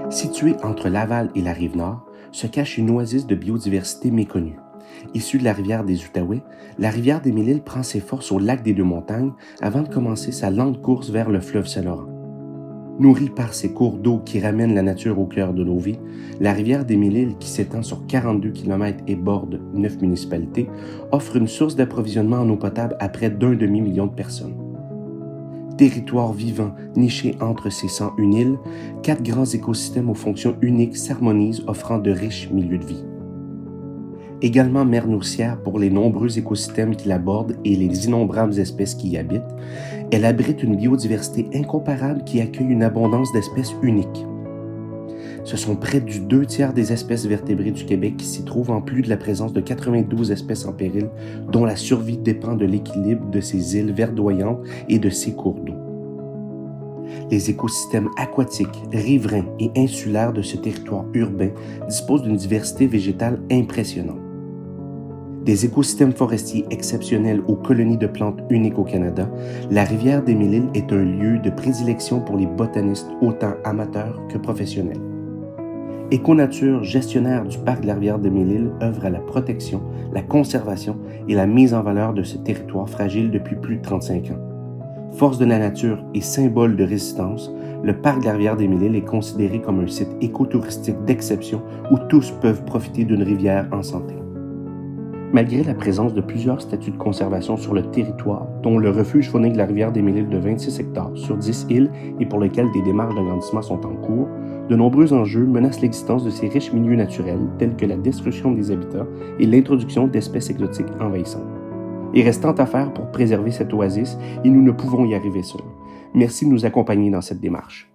Située entre Laval et la Rive-Nord, se cache une oasis de biodiversité méconnue. Issue de la rivière des Outaouais, la rivière des Mille-Îles prend ses forces au lac des Deux-Montagnes avant de commencer sa lente course vers le fleuve Saint-Laurent. Nourrie par ses cours d'eau qui ramènent la nature au cœur de nos vies, la rivière des Mille-Îles, qui s'étend sur 42 km et borde 9 municipalités, offre une source d'approvisionnement en eau potable à près d'1 demi-million de personnes. Territoire vivant niché entre ces 101 îles, 4 grands écosystèmes aux fonctions uniques s'harmonisent, offrant de riches milieux de vie. Également mère nourricière pour les nombreux écosystèmes qui l'abordent et les innombrables espèces qui y habitent, elle abrite une biodiversité incomparable qui accueille une abondance d'espèces uniques. Ce sont près du 2/3 des espèces vertébrées du Québec qui s'y trouvent, en plus de la présence de 92 espèces en péril, dont la survie dépend de l'équilibre de ces îles verdoyantes et de ces cours d'eau. Les écosystèmes aquatiques, riverains et insulaires de ce territoire urbain disposent d'une diversité végétale impressionnante. Des écosystèmes forestiers exceptionnels aux colonies de plantes uniques au Canada, la rivière des Mille-Îles est un lieu de prédilection pour les botanistes autant amateurs que professionnels. Éconature, gestionnaire du parc de la rivière des Mille-Îles, œuvre à la protection, la conservation et la mise en valeur de ce territoire fragile depuis plus de 35 ans. Force de la nature et symbole de résistance, le parc de la rivière des Mille-Îles est considéré comme un site écotouristique d'exception où tous peuvent profiter d'une rivière en santé. Malgré la présence de plusieurs statuts de conservation sur le territoire, dont le refuge faunique de la rivière des Mille-Îles de 26 hectares sur 10 îles et pour lesquels des démarches d'agrandissement sont en cours, de nombreux enjeux menacent l'existence de ces riches milieux naturels tels que la destruction des habitats et l'introduction d'espèces exotiques envahissantes. Il reste tant à faire pour préserver cette oasis et nous ne pouvons y arriver seuls. Merci de nous accompagner dans cette démarche.